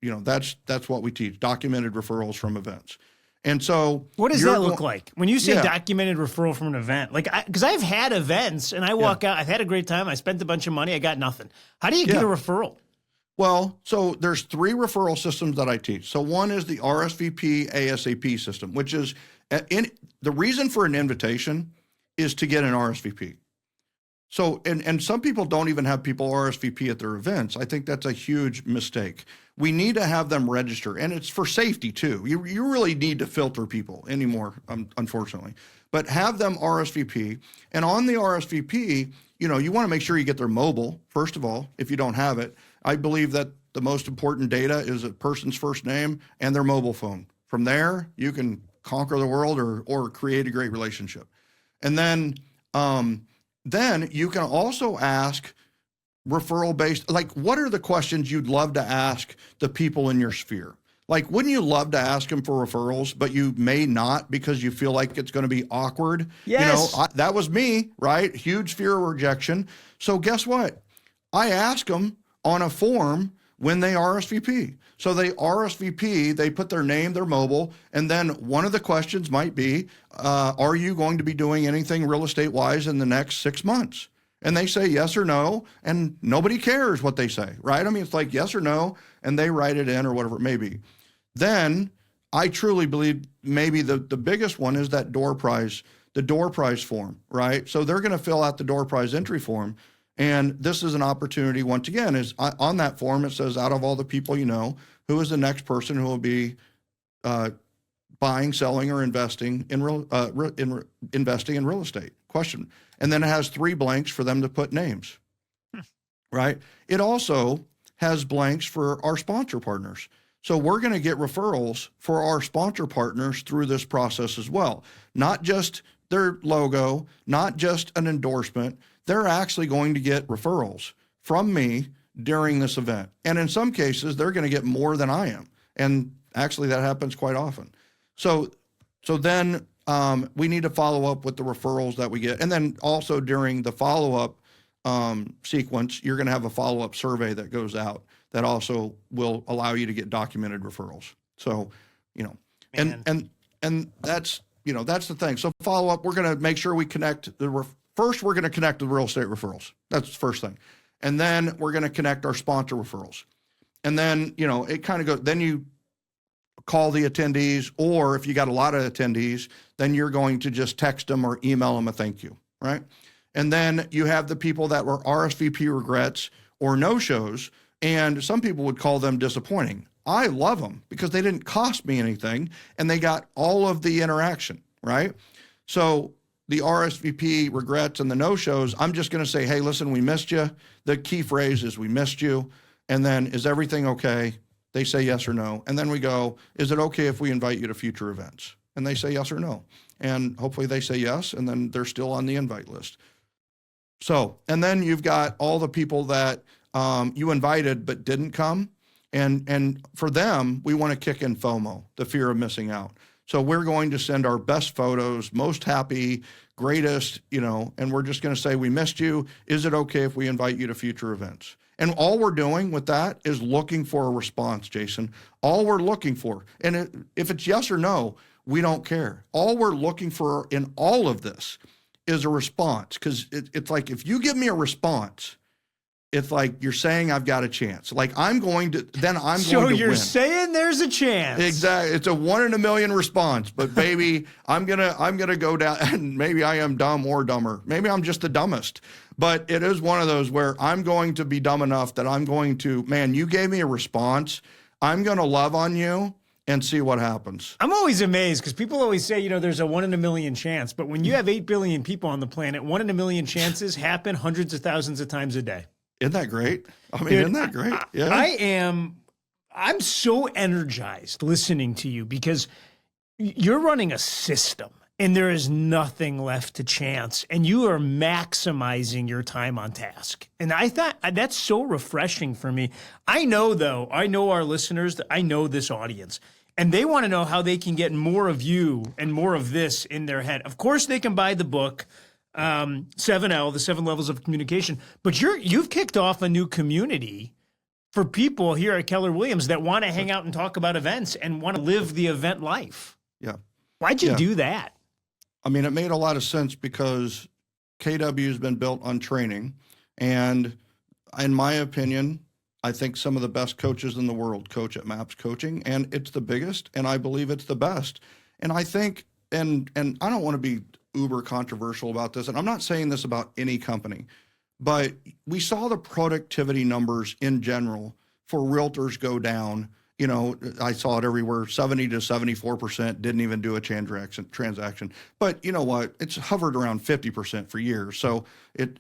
that's what we teach, documented referrals from events. And so what does that look like when you say documented referral from an event? Like, because I've had events and I walk out, I've had a great time. I spent a bunch of money. I got nothing. How do you get a referral? Well, so there's 3 referral systems that I teach. So one is the RSVP ASAP system, which is the reason for an invitation is to get an RSVP. So, and some people don't even have people RSVP at their events. I think that's a huge mistake. We need to have them register, and it's for safety too. You really need to filter people anymore, unfortunately. But have them RSVP, and on the RSVP, you want to make sure you get their mobile, first of all, if you don't have it. I believe that the most important data is a person's first name and their mobile phone. From there, you can conquer the world or create a great relationship. And then you can also ask referral-based, like, what are the questions you'd love to ask the people in your sphere? Like, wouldn't you love to ask them for referrals, but you may not because you feel like it's going to be awkward? Yes. That was me, right? Huge fear of rejection. So guess what? I ask them on a form when they RSVP. So they RSVP, they put their name, their mobile, and then one of the questions might be, are you going to be doing anything real estate-wise in the next 6 months? And they say yes or no, and nobody cares what they say, right? I mean, it's like yes or no, and they write it in or whatever it may be. Then I truly believe maybe the biggest one is that door prize, the door prize form, right? So they're going to fill out the door prize entry form. And this is an opportunity, once again, is on that form, it says, out of all the people you know, who is the next person who will be buying, selling, or investing in investing in real estate? Question. And then it has 3 blanks for them to put names, right? It also has blanks for our sponsor partners. So we're going to get referrals for our sponsor partners through this process as well. Not just their logo, not just an endorsement. They're actually going to get referrals from me during this event. And in some cases, they're going to get more than I am. And actually, that happens quite often. So then we need to follow up with the referrals that we get. And then also during the follow-up sequence, you're going to have a follow-up survey that goes out that also will allow you to get documented referrals. So, and that's, that's the thing. So follow-up, we're going to make sure we connect First, we're going to connect the real estate referrals. That's the first thing. And then we're going to connect our sponsor referrals. And then, it kind of goes, then you call the attendees, or if you got a lot of attendees, then you're going to just text them or email them a thank you, right? And then you have the people that were RSVP regrets or no-shows, and some people would call them disappointing. I love them because they didn't cost me anything, and they got all of the interaction, right? So the RSVP regrets and the no-shows, I'm just going to say, hey, listen, we missed you. The key phrase is we missed you. And then, is everything okay? They say yes or no. And then we go, is it okay if we invite you to future events? And they say yes or no. And hopefully they say yes, and then they're still on the invite list. So, and then you've got all the people that you invited but didn't come. And for them, we want to kick in FOMO, the fear of missing out. So we're going to send our best photos, most happy, greatest, and we're just going to say, we missed you. Is it okay if we invite you to future events? And all we're doing with that is looking for a response, Jason. All we're looking for. And if it's yes or no, we don't care. All we're looking for in all of this is a response. Because it's like, if you give me a response, it's like you're saying I've got a chance. Like I'm going to win. So you're saying there's a chance. Exactly. It's a 1 in a million response. But baby, I'm gonna go down, and maybe I am dumb or dumber. Maybe I'm just the dumbest. But it is one of those where I'm going to be dumb enough that I'm going to, man, you gave me a response. I'm going to love on you and see what happens. I'm always amazed because people always say, there's a 1 in a million chance. But when you have 8 billion people on the planet, 1 in a million chances happen hundreds of thousands of times a day. Isn't that great? I mean, Dude, isn't that great? Yeah. I'm so energized listening to you because You're running a system and there is nothing left to chance and you are maximizing your time on task. And I thought that's so refreshing for me. I know though, I know our listeners, I know this audience, and they want to know how they can get more of you and more of this in their head. Of course, they can buy the book, 7L, the 7 Levels of Communication, but you've kicked off a new community for people here at Keller Williams that want to hang out and talk about events and want to live the event life. Yeah. Why'd you do that? I mean, it made a lot of sense because KW has been built on training. And in my opinion, I think some of the best coaches in the world coach at MAPS Coaching, and it's the biggest, and I believe it's the best. And I think, and I don't want to be uber controversial about this, and I'm not saying this about any company, but we saw the productivity numbers in general for realtors go down. You know, I saw it everywhere, 70 to 74% didn't even do a transaction. But you know what? It's hovered around 50% for years.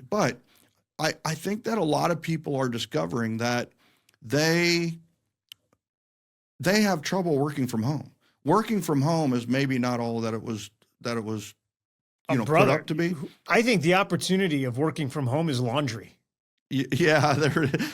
But I think that a lot of people are discovering that they have trouble working from home. Working from home is maybe not all that it was, put up to be. I think the opportunity of working from home is laundry. Yeah,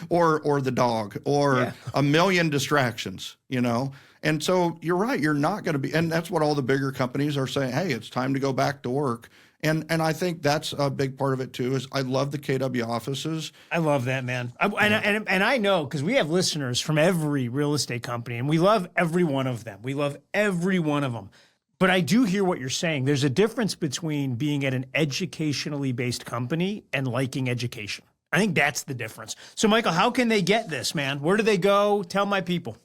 or the dog, or a million distractions, And so you're right, you're not going to be, and that's what all the bigger companies are saying, hey, it's time to go back to work. And I think that's a big part of it too, is I love the KW offices. I love that, man. And I know, because we have listeners from every real estate company, and we love every one of them. We love every one of them. But I do hear what you're saying. There's a difference between being at an educationally based company and liking education. I think that's the difference. So, Michael, how can they get this, man? Where do they go? Tell my people.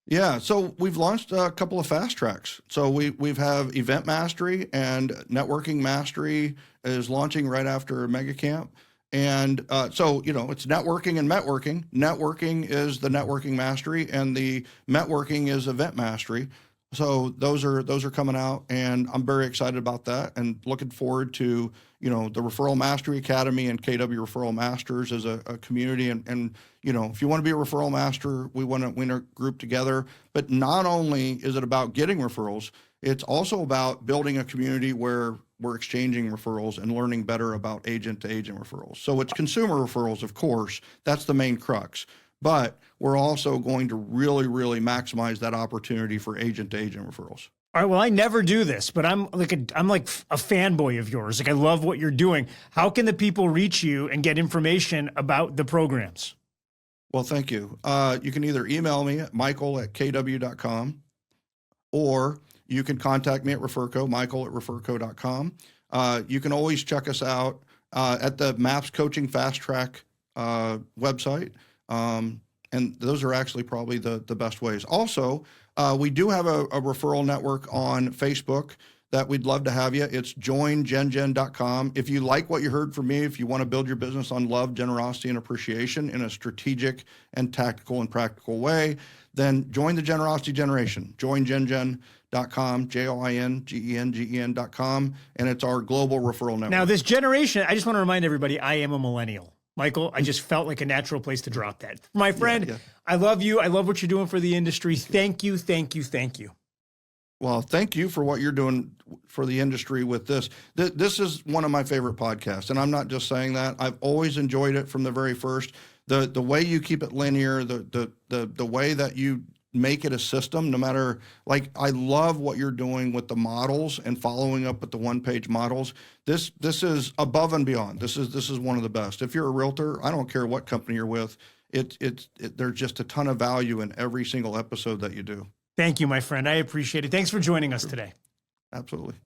Yeah, so we've launched a couple of fast tracks. So we've have Event Mastery, and Networking Mastery is launching right after Mega Camp. And so, it's networking and metworking. Networking is the Networking Mastery, and the metworking is Event Mastery. So those are coming out, and I'm very excited about that, and looking forward to the Referral Mastery Academy and KW Referral Masters as a community. And if you want to be a referral master, we want to group together. But not only is it about getting referrals, it's also about building a community where we're exchanging referrals and learning better about agent-to-agent referrals. So it's consumer referrals, of course. That's the main crux. But we're also going to really, really maximize that opportunity for agent-to-agent referrals. All right, well, I never do this, but I'm like a fanboy of yours. Like, I love what you're doing. How can the people reach you and get information about the programs? Well, thank you. You can either email me at michael@kw.com, or you can contact me at Referco, michael@referco.com. You can always check us out at the MAPS Coaching Fast Track website. And those are actually probably the best ways. Also, we do have a referral network on Facebook that we'd love to have you. It's joingengen.com. If you like what you heard from me, if you want to build your business on love, generosity, and appreciation in a strategic and tactical and practical way, then join the generosity generation. Joingengen.com, joingengen.com, and it's our global referral network. Now, this generation, I just want to remind everybody, I am a millennial. Michael, I just felt like a natural place to drop that. My friend, I love you. I love what you're doing for the industry. Thank you, thank you, thank you. Well, thank you for what you're doing for the industry with this. This is one of my favorite podcasts, and I'm not just saying that. I've always enjoyed it from the very first. The way you keep it linear, the way that you make it a system, no matter, like, I love what you're doing with the models and following up with the one-page models. This is above and beyond. This is one of the best. If you're a realtor, I don't care what company you're with, there's just a ton of value in every single episode that you do. Thank you, my friend. I appreciate it. Thanks for joining us today. Absolutely.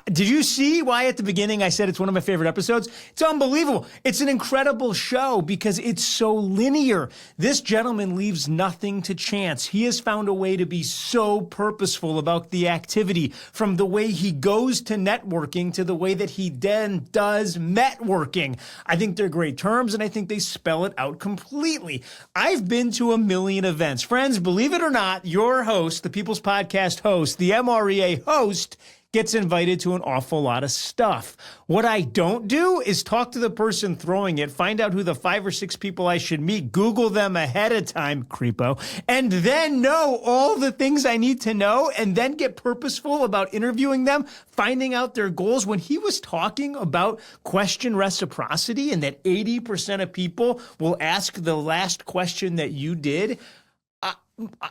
Did you see why at the beginning I said it's one of my favorite episodes? It's unbelievable. It's an incredible show because it's so linear. This gentleman leaves nothing to chance. He has found a way to be so purposeful about the activity, from the way he goes to networking to the way that he then does metworking. I think they're great terms, and I think they spell it out completely. I've been to 1 million events. Friends, believe it or not, your host, the People's Podcast host, the MREA host, gets invited to an awful lot of stuff. What I don't do is talk to the person throwing it, find out who the 5 or 6 people I should meet, Google them ahead of time, creepo, and then know all the things I need to know, and then get purposeful about interviewing them, finding out their goals. When he was talking about question reciprocity and that 80% of people will ask the last question that you did,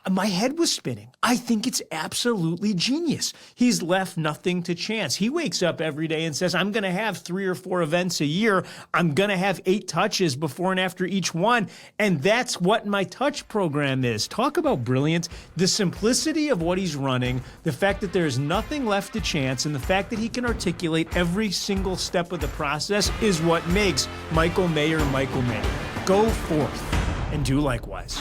my head was spinning. I think it's absolutely genius. He's left nothing to chance. He wakes up every day and says, I'm going to have 3 or 4 events a year. I'm going to have 8 touches before and after each one. And that's what my touch program is. Talk about brilliant. The simplicity of what he's running, the fact that there's nothing left to chance, and the fact that he can articulate every single step of the process is what makes Michael Maher. Go forth and do likewise.